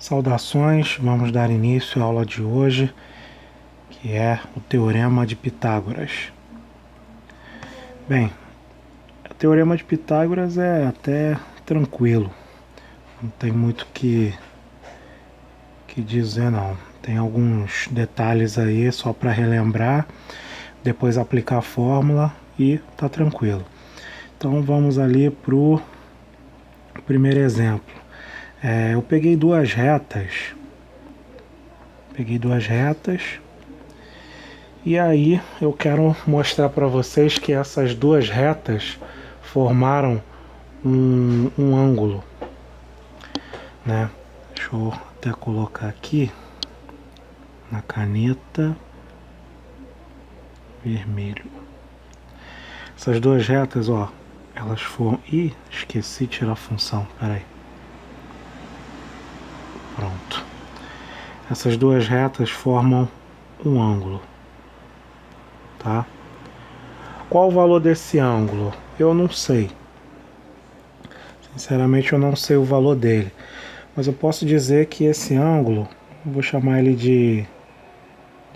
Saudações, vamos dar início à aula de hoje, que é o Teorema de Pitágoras. Bem, o Teorema de Pitágoras é até tranquilo, não tem muito que dizer não. Tem alguns detalhes aí só para relembrar, depois aplicar a fórmula e tá tranquilo. Então vamos ali para o primeiro exemplo. Eu peguei duas retas, e aí eu quero mostrar para vocês que essas duas retas formaram um ângulo, né? Deixa eu até colocar aqui na caneta vermelho. Essas duas retas, ó, elas foram... Ih, esqueci de tirar a função, peraí. Pronto. Essas duas retas formam um ângulo, tá? Qual o valor desse ângulo? Eu não sei. Sinceramente, eu não sei o valor dele. Mas eu posso dizer que esse ângulo, vou chamar ele de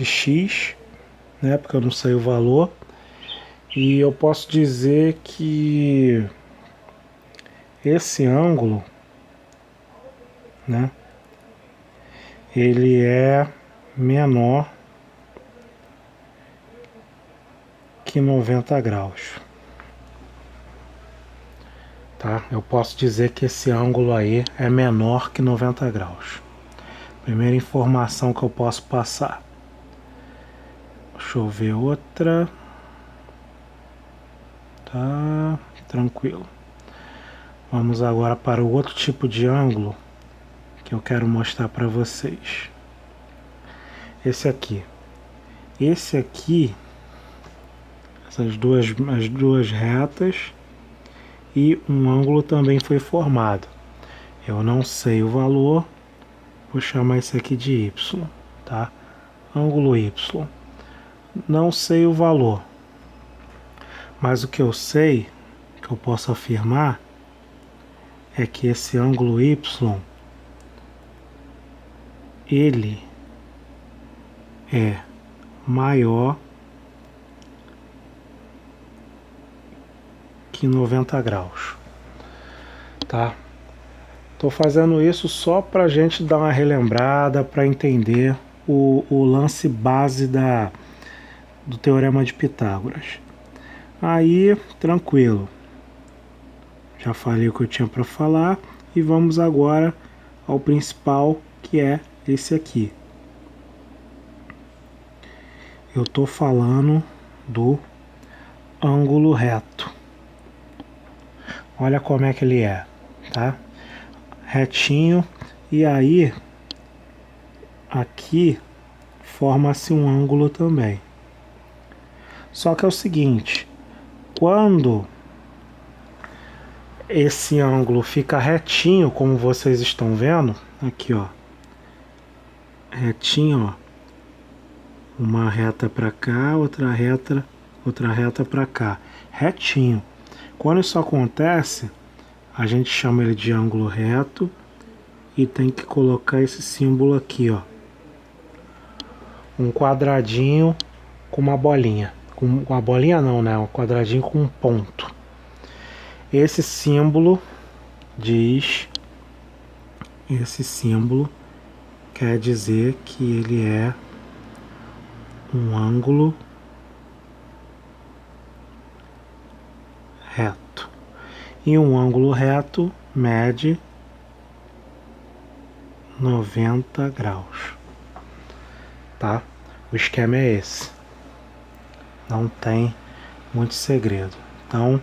x, né? Porque eu não sei o valor. E eu posso dizer que esse ângulo, né? Ele é menor que 90 graus. Tá? Eu posso dizer que esse ângulo aí é menor que 90 graus. Primeira informação que eu posso passar. Deixa eu ver outra. Tá tranquilo. Vamos agora para o outro tipo de ângulo que eu quero mostrar para vocês. Esse aqui. Esse aqui, as duas retas e um ângulo também foi formado. Eu não sei o valor, vou chamar esse aqui de y, tá? Ângulo y. Não sei o valor, mas o que eu sei, que eu posso afirmar, é que esse ângulo y, ele é maior que 90 graus, tá? Tô fazendo isso só pra gente dar uma relembrada, para entender o lance base do Teorema de Pitágoras. Aí, tranquilo. Já falei o que eu tinha para falar e vamos agora ao principal, que é esse aqui. Eu tô falando do ângulo reto. Olha como é que ele é, tá? Retinho, e aí aqui forma-se um ângulo também. Só que é o seguinte, quando esse ângulo fica retinho, como vocês estão vendo, aqui ó, retinho, ó, uma reta para cá, outra reta para cá, retinho. Quando isso acontece, a gente chama ele de ângulo reto e tem que colocar esse símbolo aqui, ó, um quadradinho com uma bolinha, com a bolinha não, né, um quadradinho com um ponto. Esse símbolo quer dizer que ele é um ângulo reto. E um ângulo reto mede 90 graus. Tá? O esquema é esse. Não tem muito segredo. Então,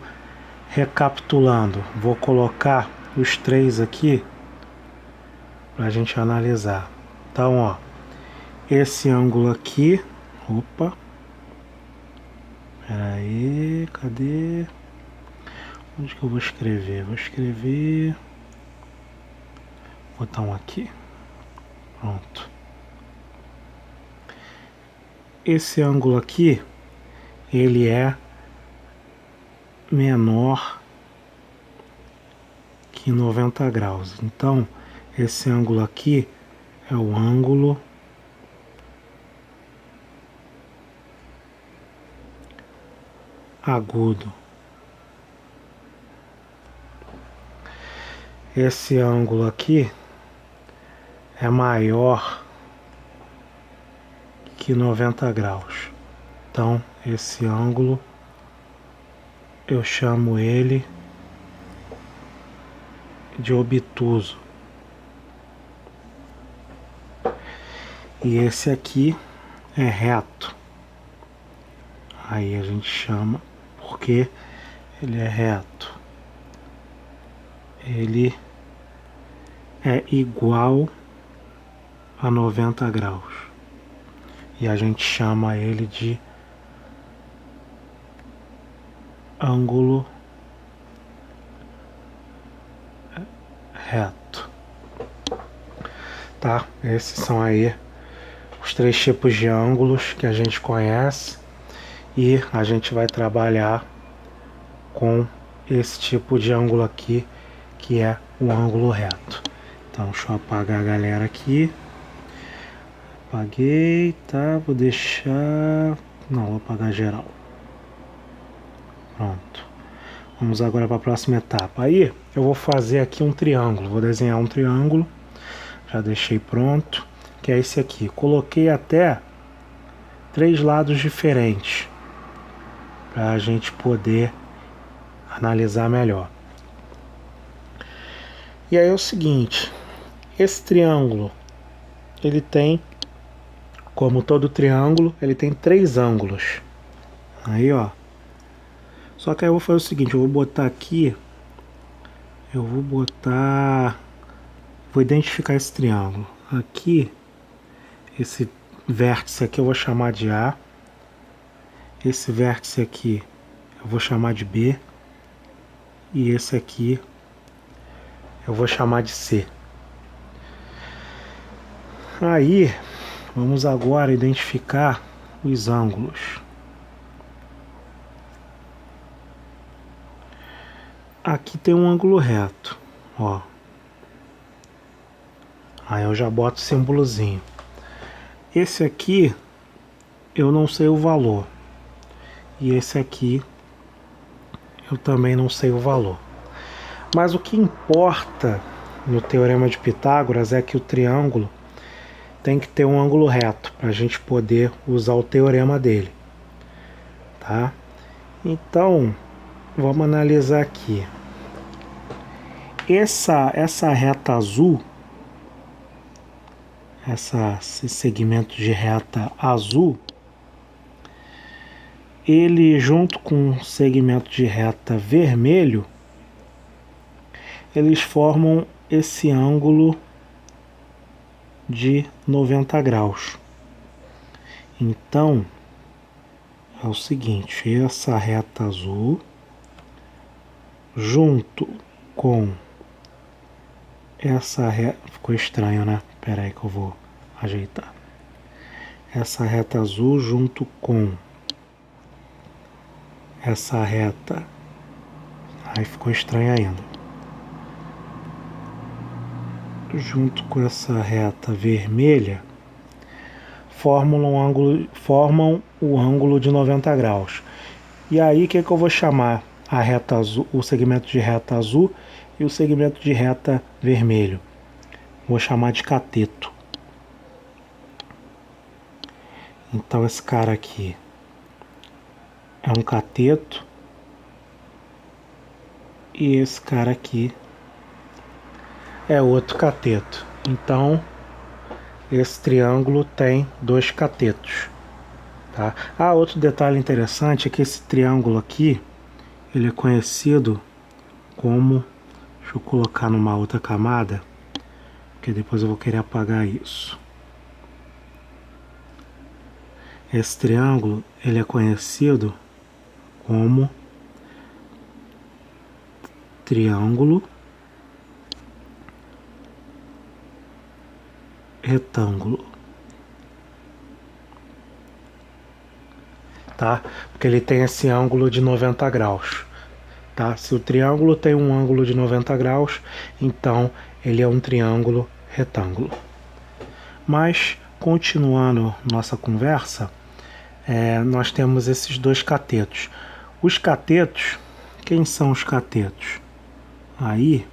recapitulando, vou colocar os três aqui para a gente analisar. Então, ó, esse ângulo aqui, opa, peraí, cadê? Onde que eu vou escrever? Vou escrever, botar um aqui, pronto. Esse ângulo aqui, ele é menor que 90 graus. Então, Esse ângulo aqui é o ângulo agudo. Esse ângulo aqui é maior que 90 graus. Então, esse ângulo eu chamo ele de obtuso. E esse aqui é reto. Aí a gente chama porque ele é reto. Ele é igual a 90 graus. E a gente chama ele de ângulo reto. Tá? Esses são aí os 3 tipos de ângulos que a gente conhece e a gente vai trabalhar com esse tipo de ângulo aqui, que é o ângulo reto. Então, deixa eu apagar a galera aqui. Apaguei, tá? Vou deixar... Não, vou apagar geral. Pronto. Vamos agora para a próxima etapa. Aí, eu vou fazer aqui um triângulo. Vou desenhar um triângulo. Já deixei pronto. Que é esse aqui. Coloquei até 3 lados diferentes para a gente poder analisar melhor. E aí é o seguinte, esse triângulo, ele tem, como todo triângulo, ele tem 3 ângulos. Aí, ó. Só que aí eu vou fazer o seguinte, eu vou botar aqui, vou identificar esse triângulo. Aqui, esse vértice aqui eu vou chamar de A. Esse vértice aqui eu vou chamar de B. E esse aqui eu vou chamar de C. Aí, vamos agora identificar os ângulos. Aqui tem um ângulo reto, ó. Aí eu já boto o símbolozinho. Esse aqui eu não sei o valor. E esse aqui eu também não sei o valor. Mas o que importa no Teorema de Pitágoras é que o triângulo tem que ter um ângulo reto para a gente poder usar o teorema dele, tá? Então, vamos analisar aqui. Essa reta azul, esse segmento de reta azul, ele junto com o segmento de reta vermelho, eles formam esse ângulo de 90 graus. Então, é o seguinte, essa reta azul junto com essa reta... Ficou estranho, né? Espera aí que eu vou ajeitar. Essa reta azul junto com essa reta... Aí ficou estranho ainda. Junto com essa reta vermelha, formam o ângulo de 90 graus. E aí, o que eu vou chamar a reta azul, o segmento de reta azul e o segmento de reta vermelho? Vou chamar de cateto. Então, esse cara aqui é um cateto e esse cara aqui é outro cateto. Então, esse triângulo tem 2 catetos, tá? Ah, outro detalhe interessante é que esse triângulo aqui, ele é conhecido como... Deixa eu colocar numa outra camada, porque depois eu vou querer apagar isso. Esse triângulo, ele é conhecido como triângulo retângulo, tá? Porque ele tem esse ângulo de 90 graus. tá? Se o triângulo tem um ângulo de 90 graus, então ele é um triângulo retângulo. Mas, continuando nossa conversa, nós temos esses dois catetos. Os catetos, quem são os catetos? Aí,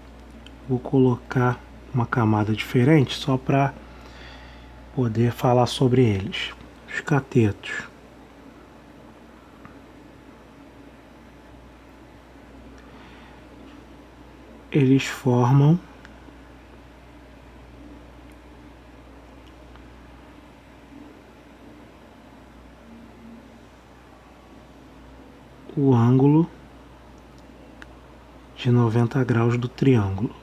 vou colocar uma camada diferente só para poder falar sobre eles. Os catetos. Eles formam o ângulo de 90 graus do triângulo.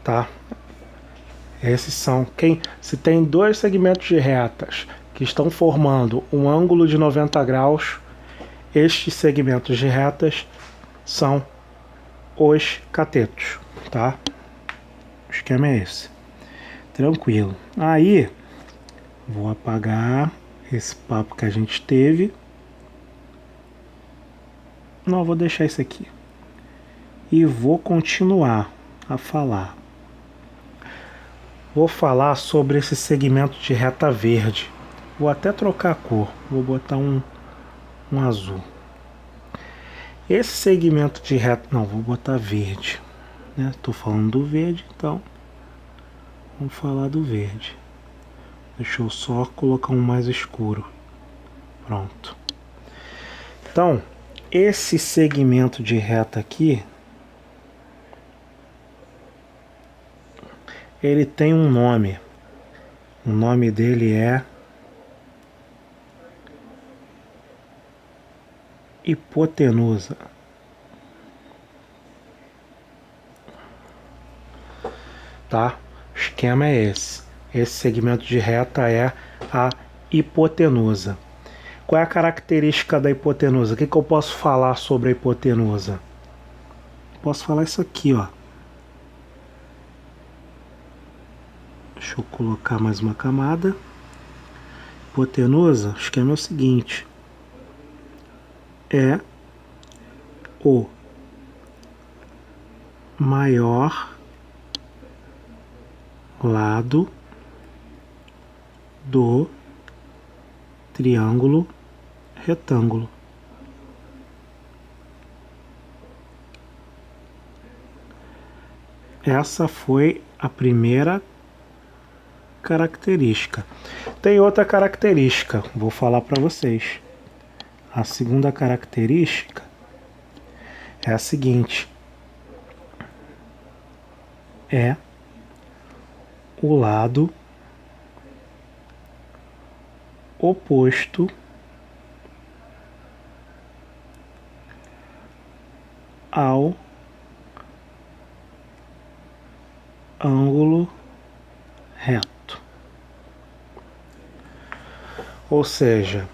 Tá? Esses são se tem dois segmentos de retas que estão formando um ângulo de 90 graus, estes segmentos de retas são os catetos, tá? O esquema é esse. Tranquilo. Aí, vou apagar esse papo que a gente teve. Não, vou deixar isso aqui. E vou continuar a falar. Vou falar sobre esse segmento de reta verde. Vou até trocar a cor. Vou botar um azul. Esse segmento de reta... Não, vou botar verde. Estou falando do verde, então vamos falar do verde. Deixa eu só colocar um mais escuro. Pronto. Então, esse segmento de reta aqui, ele tem um nome. O nome dele é hipotenusa. Tá? O esquema é esse. Esse segmento de reta é a hipotenusa. Qual é a característica da hipotenusa? O que eu posso falar sobre a hipotenusa? Posso falar isso aqui, ó. Deixa eu colocar mais uma camada. Hipotenusa, o esquema é o seguinte. É o maior lado do triângulo retângulo. Essa foi a primeira característica. Tem outra característica, vou falar para vocês. A segunda característica é a seguinte: é o lado oposto ao ângulo reto. Ou seja,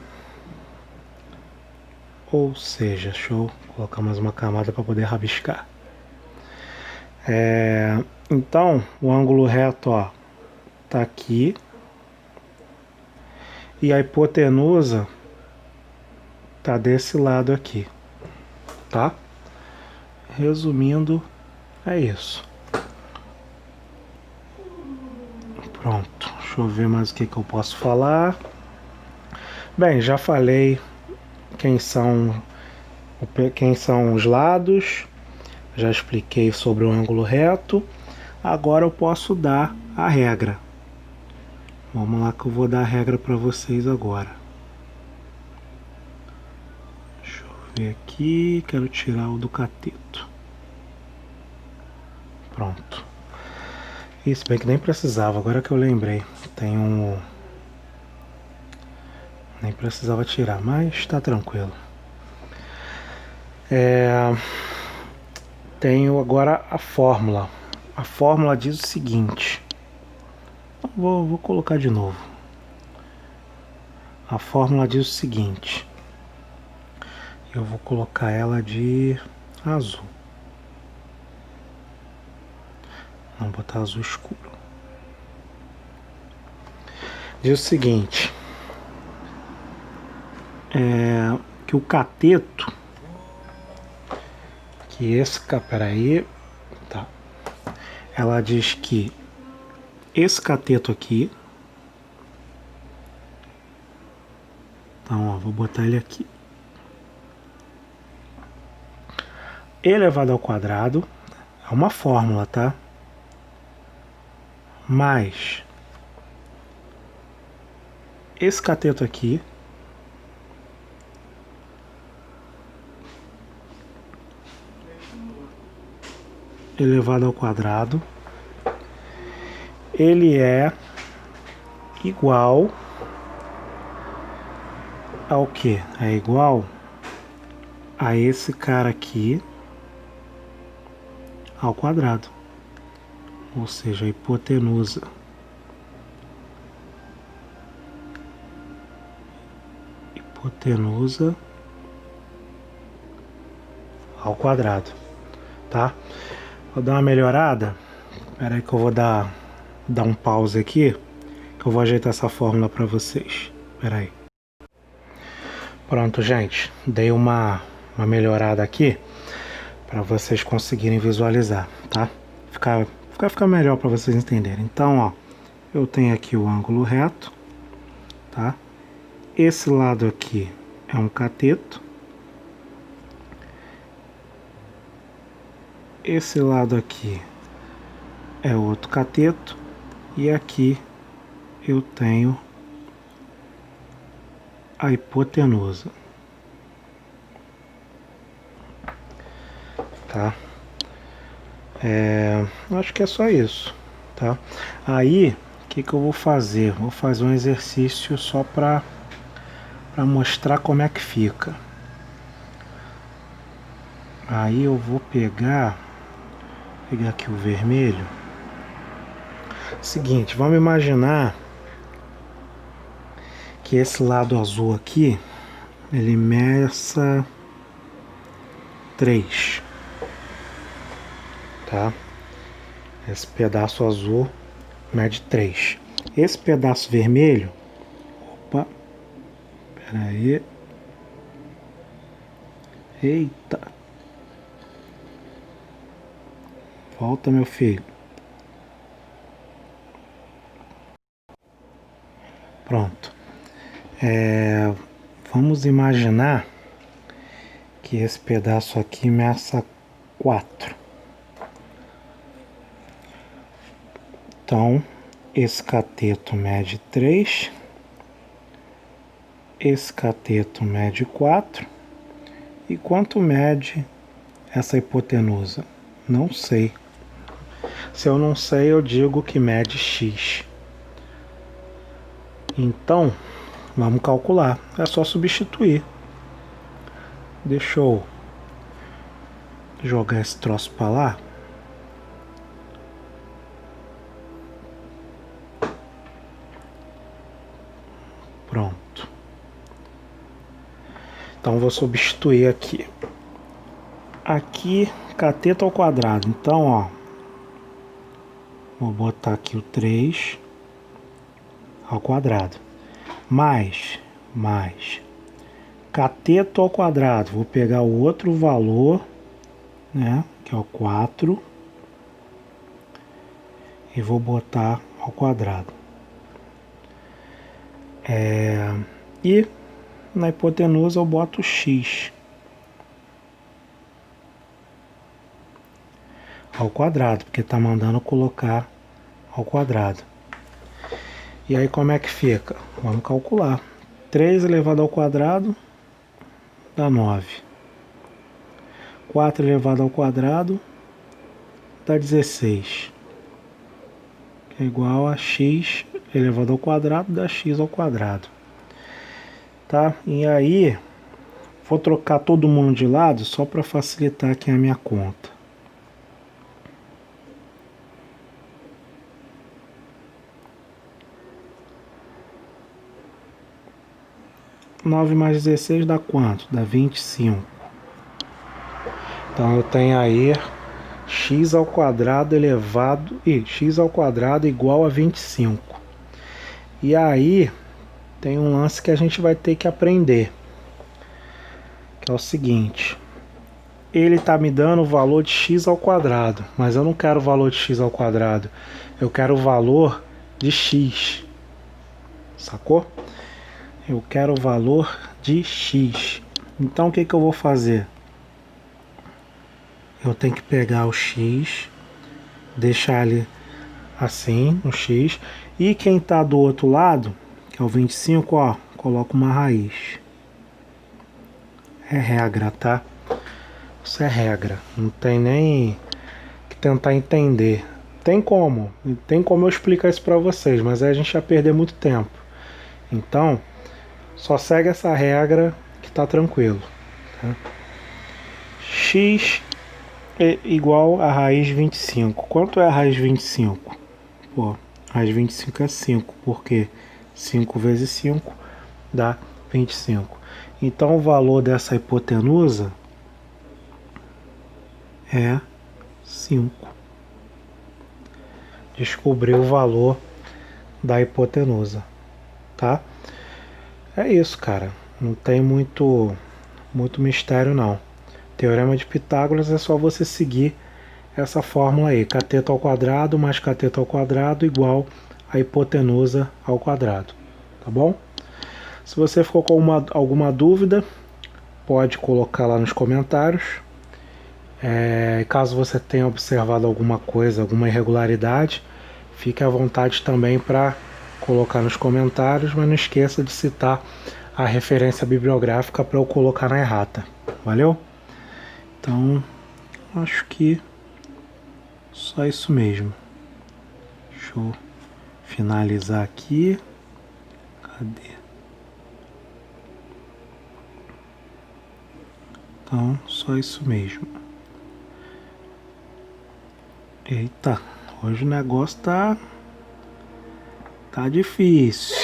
deixa eu colocar mais uma camada para poder rabiscar. Então, o ângulo reto, ó, tá aqui. E a hipotenusa tá desse lado aqui, tá? Resumindo, é isso. Pronto, deixa eu ver mais o que eu posso falar. Bem, já falei quem são os lados, já expliquei sobre o ângulo reto. Agora eu posso dar a regra. Vamos lá que eu vou dar a regra para vocês agora. Deixa eu ver aqui, quero tirar o do cateto. Pronto. Isso, bem que nem precisava, agora que eu lembrei. Nem precisava tirar, mas tá tranquilo. Tenho agora a fórmula. A fórmula diz o seguinte. Vou colocar de novo. A fórmula diz o seguinte. Eu vou colocar ela de azul. Vamos botar azul escuro. Diz o seguinte. que o cateto, que esse, peraí, tá. Ela diz que esse cateto aqui, então, ó, vou botar ele aqui. Elevado ao quadrado é uma fórmula, tá? Mais esse cateto aqui elevado ao quadrado, ele é igual ao que? É igual a esse cara aqui ao quadrado, ou seja, a hipotenusa ao quadrado, tá? Vou dar uma melhorada. Espera aí que eu vou dar um pause aqui, que eu vou ajeitar essa fórmula para vocês. Espera aí. Pronto, gente. Dei uma melhorada aqui para vocês conseguirem visualizar, tá? Ficar melhor para vocês entenderem. Então, ó, eu tenho aqui o ângulo reto, tá? Esse lado aqui é um cateto. Esse lado aqui é outro cateto. E aqui eu tenho a hipotenusa. Tá? Acho que é só isso, tá? Aí, o que eu vou fazer? Vou fazer um exercício só para mostrar como é que fica. Aí eu vou pegar aqui o vermelho. Seguinte, vamos imaginar que esse lado azul aqui, ele meça 3, tá? Esse pedaço azul mede 3. Esse pedaço vermelho, opa, pera aí, eita, volta, meu filho. Pronto. Vamos imaginar que esse pedaço aqui meça 4. Então, esse cateto mede 3, esse cateto mede 4, e quanto mede essa hipotenusa? Não sei. Se eu não sei, eu digo que mede x. Então, vamos calcular. É só substituir. Deixa eu jogar esse troço para lá. Pronto. Então, vou substituir aqui. Aqui, cateto ao quadrado. Então, ó, vou botar aqui o 3 ao quadrado. Mais cateto ao quadrado. Vou pegar o outro valor, né, que é o 4, e vou botar ao quadrado. E na hipotenusa eu boto x ao quadrado, porque está mandando colocar ao quadrado. E aí como é que fica? Vamos calcular. 3 elevado ao quadrado dá 9. 4 elevado ao quadrado dá 16. Que é igual a x elevado ao quadrado dá x ao quadrado. Tá? E aí, vou trocar todo mundo de lado só para facilitar aqui a minha conta. Nove mais 16 dá quanto? Dá 25. Então eu tenho aí x ao quadrado elevado e x ao quadrado igual a 25. E aí tem um lance que a gente vai ter que aprender, é o seguinte. Ele está me dando o valor de x ao quadrado, mas eu não quero o valor de x ao quadrado. Eu quero o valor de x. Sacou? Eu quero o valor de x. Então o que eu vou fazer? Eu tenho que pegar o x, deixar ele assim, o x. E quem está do outro lado, que é o 25, ó, coloca uma raiz. É regra, tá? Isso é regra. Não tem nem que tentar entender. Tem como eu explicar isso para vocês, mas aí a gente ia perder muito tempo. Então, só segue essa regra que tá tranquilo. Tá? X é igual a raiz de 25. Quanto é a raiz de 25? Pô, a raiz de 25 é 5, porque 5 vezes 5 dá 25. Então o valor dessa hipotenusa é 5. Descobrir o valor da hipotenusa, tá? É isso, cara. Não tem muito mistério não. Teorema de Pitágoras é só você seguir essa fórmula aí, cateto ao quadrado mais cateto ao quadrado igual a hipotenusa ao quadrado, tá bom? Se você ficou com alguma dúvida, pode colocar lá nos comentários. Caso você tenha observado alguma coisa, alguma irregularidade, fique à vontade também para colocar nos comentários, mas não esqueça de citar a referência bibliográfica para eu colocar na errata. Valeu? Então, acho que só isso mesmo. Deixa eu finalizar aqui. Cadê? Então, só isso mesmo. Eita, hoje o negócio tá difícil.